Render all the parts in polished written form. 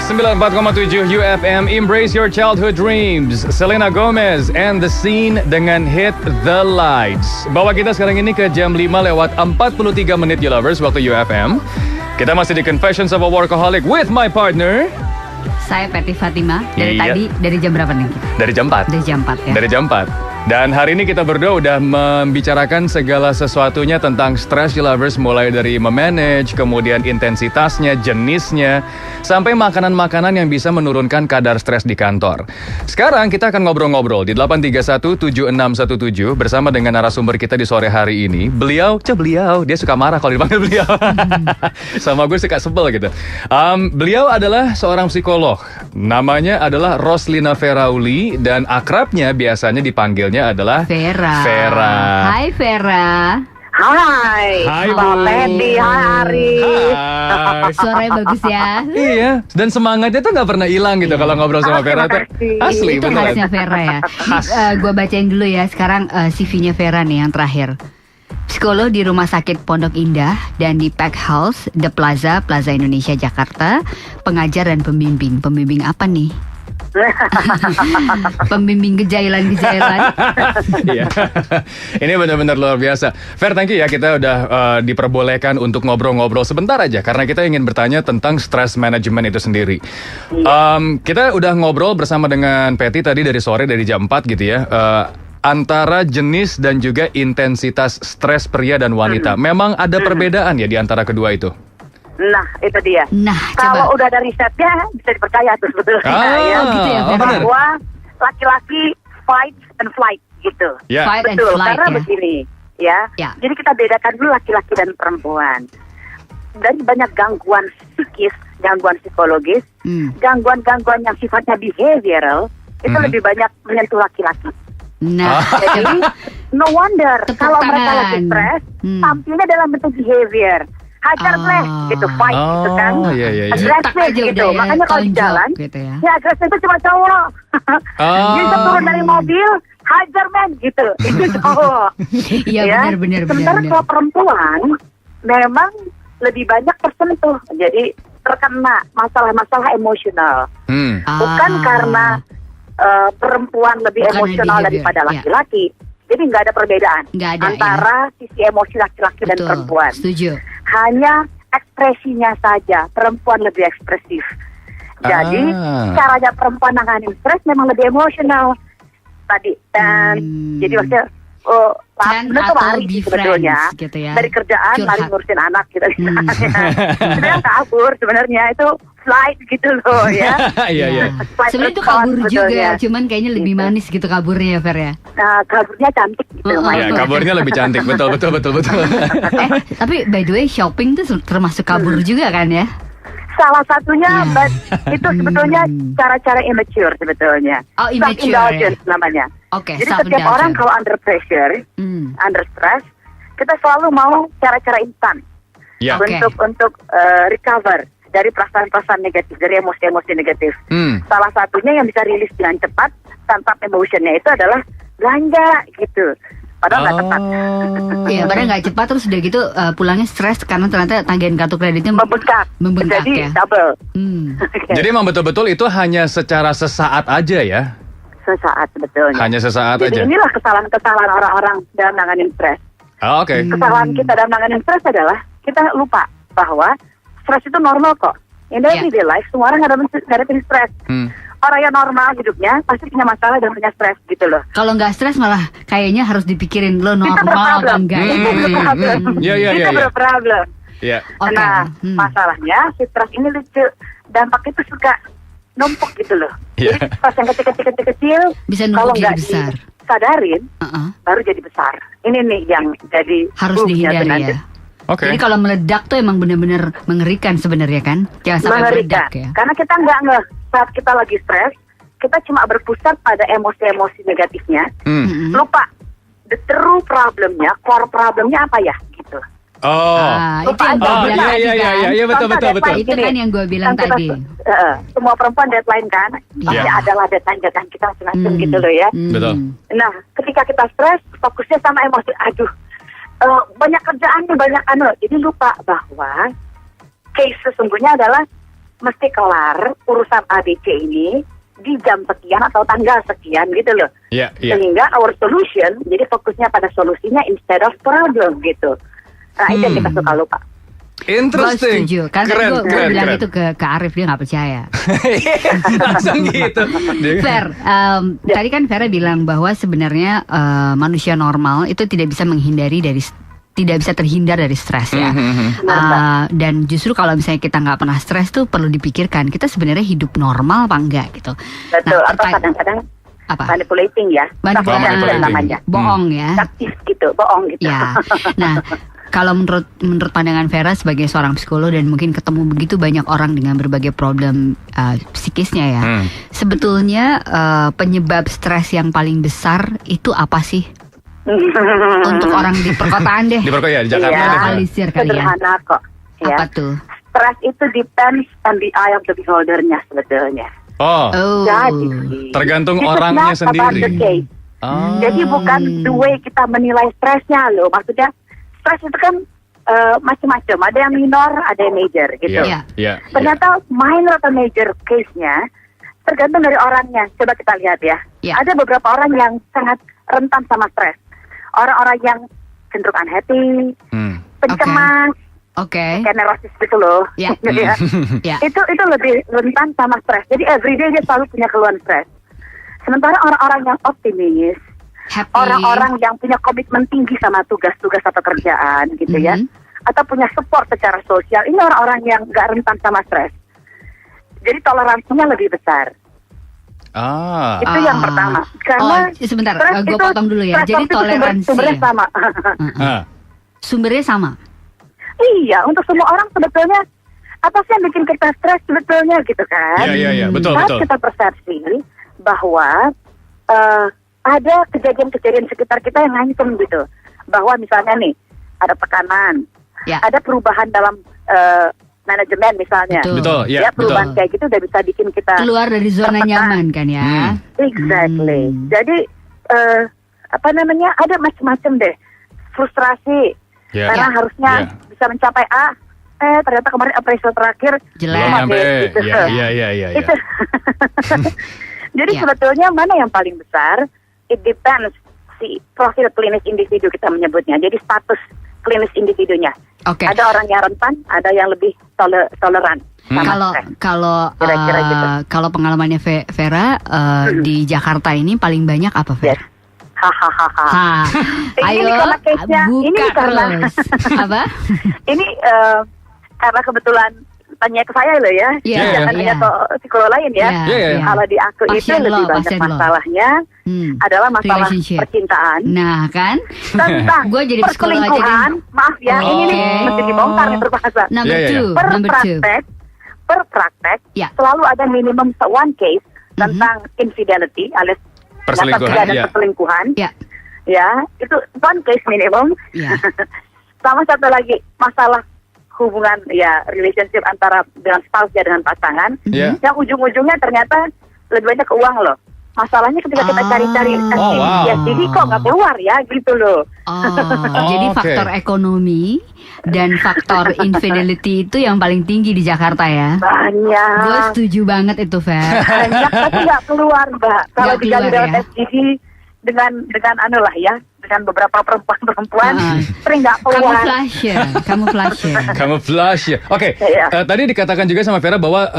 94,7 UFM, Embrace Your Childhood Dreams. Selena Gomez and The Scene dengan hit The Lights. Bawa kita sekarang ini ke jam 5 lewat 43 menit, you lovers, waktu UFM. Kita masih di Confessions of a Workaholic with my partner. Saya Peti Fatima. Tadi, dari jam berapa nih? Dari jam 4. Dari jam 4 ya. Dari jam 4. Dan hari ini kita berdua udah membicarakan segala sesuatunya tentang stress, you lovers. Mulai dari memanage, kemudian intensitasnya, jenisnya, sampai makanan-makanan yang bisa menurunkan kadar stres di kantor. Sekarang kita akan ngobrol-ngobrol di 8317617 bersama dengan narasumber kita di sore hari ini. Beliau, dia suka marah kalau dipanggil beliau. Sama gue suka sebel gitu. Beliau adalah seorang psikolog. Namanya adalah Roslina Ferauli dan akrabnya biasanya dipanggilnya adalah Vera. Hai Vera. Hai Mbak Pedi, hai Ari. Suaranya bagus ya. Iya, dan semangatnya tuh gak pernah hilang gitu kalau ngobrol sama Vera tuh. Asli Itu beneran. khasnya Vera ya. Gue bacain dulu ya sekarang CV-nya Vera nih yang terakhir. Psikolog di Rumah Sakit Pondok Indah dan di Pack House, The Plaza Indonesia, Jakarta. Pengajar dan pembimbing. Pembimbing apa nih? Pembimbing kejailan-kejailan. Iya. Ini benar-benar luar biasa. Fer, thank you ya, kita udah diperbolehkan untuk ngobrol-ngobrol sebentar aja karena kita ingin bertanya tentang stress management itu sendiri. Kita udah ngobrol bersama dengan Peti tadi dari sore, dari jam 4 gitu ya. Antara jenis dan juga intensitas stres pria dan wanita. Memang ada perbedaan ya di antara kedua itu? Nah, itu dia. Kalau udah ada risetnya bisa dipercaya tuh sebetulnya. Gitu ya, bahwa laki-laki fight and flight gitu. Yeah. Fight and Betul, flight karena ya. begini ya. Jadi kita bedakan dulu laki-laki dan perempuan. Dari banyak gangguan psikis, gangguan psikologis, gangguan-gangguan yang sifatnya behavioral, itu lebih banyak menyentuh laki-laki. Jadi no wonder kalau mereka lagi stres, tampilnya dalam bentuk behavior. Hajar gitu, fight gitu kan. Agresif gitu. Makanya kalau di jalan, gitu ya. Agresif itu cuma cowok. Bisa turun dari mobil, hajar men gitu. Itu cowok. Iya benar. Sementara kalau perempuan memang lebih banyak tersentuh. Jadi terkena masalah-masalah emosional. Bukan karena perempuan lebih emosional daripada laki-laki. Jadi nggak ada perbedaan antara sisi emosi laki-laki dan perempuan. Setuju. Hanya ekspresinya saja, perempuan lebih ekspresif. Jadi caranya perempuan nanganin stres memang lebih emosional tadi. Dan jadi maksudnya benar tuh lari sebetulnya gitu ya. Dari kerjaan lari ngurusin anak gitu. Sebenarnya kabur sebenarnya itu flight gitu loh ya. Iya. Sebenarnya itu kabur juga, cuman kayaknya lebih manis gitu kaburnya ya Fer ya. Nah, kaburnya cantik gitu. Ya, kaburnya lebih cantik, betul. Tapi by the way shopping tuh termasuk kabur juga kan ya? Salah satunya itu sebetulnya cara-cara immature sebetulnya. Self-indulgence namanya. Jadi setiap orang kalau under pressure, under stress, kita selalu mau cara-cara instan untuk recover dari perasaan-perasaan negatif, dari emosi-emosi negatif. Salah satunya yang bisa rilis dengan cepat tanpa emotionnya itu adalah belanja gitu. Padahal nggak cepat. Iya, padahal nggak cepat terus udah gitu pulangnya stres karena ternyata tagihan kartu kreditnya membengkak jadi ya. Double. Jadi emang betul-betul itu hanya secara sesaat aja ya? Sesaat sebetulnya. Hanya sesaat aja. Jadi inilah kesalahan-kesalahan orang-orang dalam nanganin stres. Kesalahan kita dalam nanganin stres adalah kita lupa bahwa stres itu normal kok. In everyday life semua orang ngadepin stres. Orang yang normal hidupnya pasti punya masalah dan punya stres gitu loh. Kalau nggak stres malah kayaknya harus dipikirin lo normal apa enggak. Itu berproblem. Itu berproblem. Nah, masalahnya si stres ini lucu. Dampaknya itu suka numpuk gitu loh. Jadi stres yang kecil-kecil bisa kalau numpuk jadi besar. Sadarin baru jadi besar. Ini nih yang jadi harus dihindari ya. Jadi kalau meledak tuh emang benar-benar mengerikan sebenarnya kan? Jangan sampai meledak ya. Karena kita nggak saat kita lagi stres, kita cuma berpusat pada emosi-emosi negatifnya, lupa the true problemnya, core problemnya apa ya gitu. Itu yang gue bilang tadi kan. Iya betul. Itu kan yang gue bilang tadi. Semua perempuan deadline kan, pasti adalah deadline kita macam-macam gitu loh ya. Betul. Nah, ketika kita stres, fokusnya sama emosi. banyak kerjaan nih, banyak Jadi lupa bahwa case sesungguhnya adalah mesti kelar urusan ABC ini di jam sekian atau tanggal sekian gitu loh. Sehingga our solution, jadi fokusnya pada solusinya instead of problem gitu. Nah itu yang kita suka lupa. Interesting. Gue setuju. Kan gue bilang itu ke Arif, dia gak percaya. Langsung gitu. Fer, tadi kan Vera bilang bahwa sebenarnya manusia normal itu tidak bisa terhindar dari stres ya. Dan justru kalau misalnya kita nggak pernah stres tuh perlu dipikirkan kita sebenarnya hidup normal apa enggak gitu. Betul. Atau kadang-kadang manipulating ya. Manipulating namanya. Bohong ya. Aktif gitu, bohong gitu. Ya. Nah, kalau menurut pandangan Vera sebagai seorang psikolog dan mungkin ketemu begitu banyak orang dengan berbagai problem psikisnya ya. Sebetulnya penyebab stres yang paling besar itu apa sih? Untuk orang di perkotaan deh. Di Jakarta deh. Sederhana kok. Ya. Apa tuh? Stress itu depends on the eye of the beholder-nya sebetulnya. Jadi tergantung orangnya sendiri. Jadi bukan the way kita menilai stresnya loh. Maksudnya stres itu kan macam-macam. Ada yang minor, ada yang major gitu. Ternyata minor atau major case-nya tergantung dari orangnya. Coba kita lihat ya. Ada beberapa orang yang sangat rentan sama stres. Orang-orang yang cenderung unhappy, pencemas, kayak neurosis gitu loh. Itu lebih rentan sama stres. Jadi everyday dia selalu punya keluhan stres. Sementara orang-orang yang optimis, orang-orang yang punya komitmen tinggi sama tugas-tugas atau kerjaan gitu ya, atau punya support secara sosial, ini orang-orang yang gak rentan sama stres. Jadi toleransinya lebih besar. Itu yang pertama. Karena sebentar, gue potong dulu ya. Jadi toleransi sumbernya sama. Sumbernya sama. Iya, untuk semua orang sebetulnya apa sih yang bikin kita stres sebetulnya gitu kan? Iya, betul. Kita persepsi bahwa ada kejadian-kejadian sekitar kita yang ngancem gitu. Bahwa misalnya nih ada tekanan, ada perubahan dalam manajemen misalnya. Betul, perubahan kayak gitu udah bisa bikin kita keluar dari zona nyaman kan ya. Exactly. Jadi ada macam-macam deh. Frustrasi karena harusnya bisa mencapai A, ternyata kemarin appraisal terakhir jelek. Gitu. Itu. Jadi sebetulnya mana yang paling besar? It depends si profil klinis individu kita menyebutnya. Jadi status klinis individunya. Ada orang yang rentan, ada yang lebih toleran. Kalau pengalamannya Vera di Jakarta ini paling banyak apa, Vera? Ayo buka terus. Apa? Ini karena kebetulan tanya ke saya loh ya. Jangan tanya ke psikolog lain ya. Kalau di aku itu lebih banyak masalahnya adalah masalah percintaan. Nah kan, tentang perselingkuhan. Maaf ya, ini mesti dibongkar nih berbahasa. Per praktek selalu ada minimum one case tentang infidelity alias perselingkuhan. Ya, itu one case minimum. Sama satu lagi masalah hubungan relationship antara dengan spouse dengan pasangan yang ujung-ujungnya ternyata lebih banyak ke uang loh. Masalahnya ketika kita cari-cari jadi kok nggak keluar ya gitu loh. Jadi faktor ekonomi dan faktor infidelity itu yang paling tinggi di Jakarta ya. Banyak. Gue setuju banget itu, Fer. Banyak tapi nggak keluar, Mbak. Kalau digali dalam SGD dengan dengan beberapa perempuan sering nggak keluar. Kamuflase. Oke. Tadi dikatakan juga sama Vera bahwa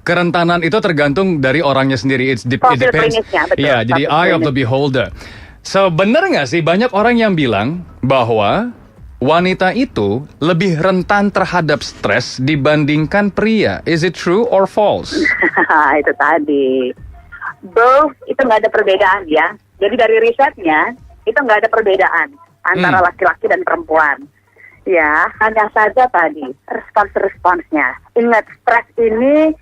kerentanan itu tergantung dari orangnya sendiri. It depends. Jadi eye of the beholder. Benar nggak sih banyak orang yang bilang bahwa wanita itu lebih rentan terhadap stres dibandingkan pria? Is it true or false? Itu tadi. Both itu nggak ada perbedaan ya. Jadi dari risetnya itu nggak ada perbedaan antara laki-laki dan perempuan. Ya, hanya saja tadi responsnya. Ingat, stres ini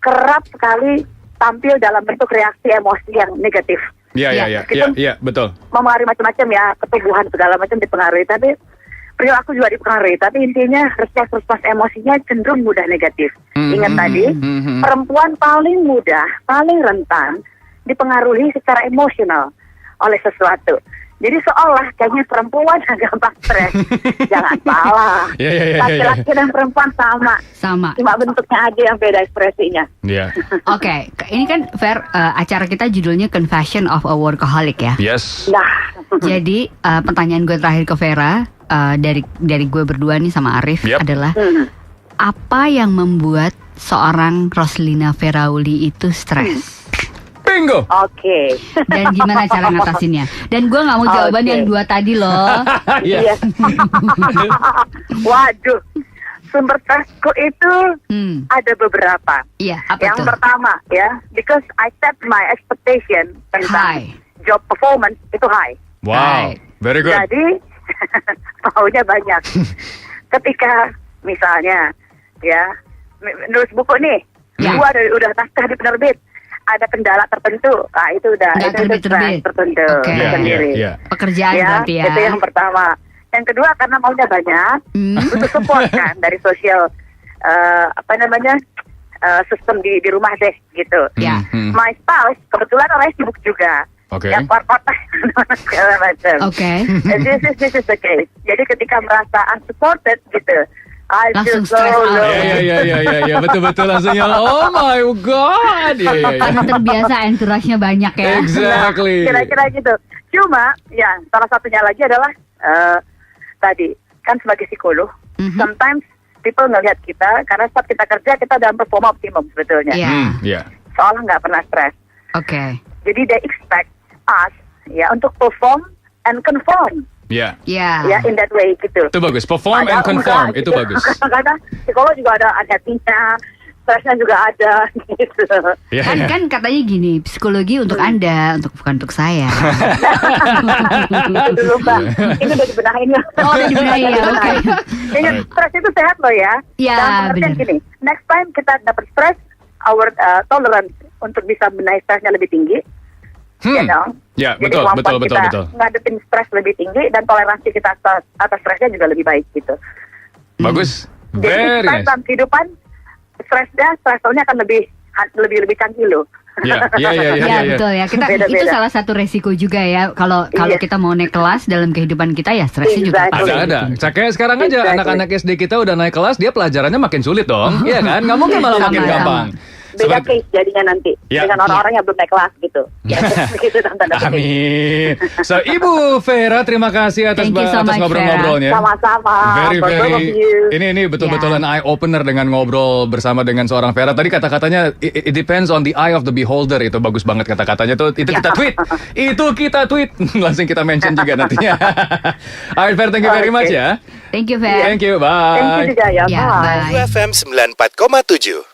kerap sekali tampil dalam bentuk reaksi emosi yang negatif. Iya, betul. Mempengaruhi macam-macam ya, ketubuhan segala macam dipengaruhi. Tapi perilaku juga dipengaruhi. Tapi intinya respons emosinya cenderung mudah negatif. Ingat tadi, perempuan paling mudah, paling rentan dipengaruhi secara emosional oleh sesuatu. Jadi seolah kayaknya perempuan yang gampang stres. Jangan salah. Laki-laki dan perempuan sama. Cuma bentuknya aja yang beda ekspresinya. Oke, ini kan Fer, acara kita judulnya Confession of a Workaholic ya. Yes. Nah. Jadi pertanyaan gue terakhir ke Vera dari gue berdua nih sama Arif adalah apa yang membuat seorang Roslina Ferauli itu stres? Bingo. Oke. Dan gimana cara ngatasinnya? Dan gue nggak mau jawaban yang 2 tadi loh. Iya. Waduh, sumber stresku itu ada beberapa. Iya. Apa yang tuh? pertama ya, because I set my expectation tentang job performance itu high. Wow, very good. Jadi maunya banyak. Ketika misalnya ya nulis buku nih, gua udah naskah di penerbit. Ada kendala tertentu, itu udah terbit tertentu sendiri. Pekerjaan berarti ya. Itu yang pertama. Yang kedua karena maunya banyak, butuh support kan dari sosial sistem di rumah deh gitu. My spouse kebetulan orangnya sibuk juga. Yang part-part segala macam. This is the case. Jadi ketika merasa unsupported gitu, langsung stres Iya, betul-betul langsung yang oh my god. Karena terbiasa entourage-nya banyak ya. Exactly. Kira-kira gitu. Cuma ya salah satunya lagi adalah tadi kan sebagai psikolog, sometimes people ngelihat kita karena saat kita kerja kita dalam performa optimum sebetulnya. Soalnya nggak pernah stres. Jadi they expect us ya untuk perform and conform. Ya, in that way gitu. Itu bagus. Perform and conform itu bagus. Kadang-kadang psikolog juga ada hatinya, stresnya juga ada gitu. Kan katanya gini, psikologi untuk Anda, bukan untuk saya. Itu dulu Mbak. Ini udah dibenahin ya. Oh, udah dibenahin ya. Oke. Ingat, stres itu sehat loh ya. Iya, benar. Gini, next time kita dapat stres, our tolerance untuk bisa benahi stresnya lebih tinggi. Ya, jadi betul. kita ngadepin stres lebih tinggi dan toleransi kita atas stresnya juga lebih baik gitu. Bagus. Jadi Very nice. dalam kehidupan stres levelnya akan lebih canggih loh. Iya, betul ya. Itu salah satu resiko juga ya. Kalau kita mau naik kelas dalam kehidupan kita ya stresnya juga pasti. Ada. Kayak sekarang aja anak-anak SD kita udah naik kelas, dia pelajarannya makin sulit dong. Iya kan? Nggak mungkin malah makin gampang. Beda case jadinya nanti dengan orang-orang yang belum naik kelas gitu. Gitu Amin. So Ibu Vera, terima kasih atas ngobrol-ngobrolnya. Sama-sama. Very. Ini betul-betul an eye opener dengan ngobrol bersama dengan seorang Vera. Tadi kata-katanya it depends on the eye of the beholder. Itu bagus banget kata-katanya tuh. Itu kita tweet. Langsung kita mention juga nantinya. Alright Vera, thank you very much ya. Thank you Vera. Thank you. Bye. Thank you juga ya. Bye. FM 94,7.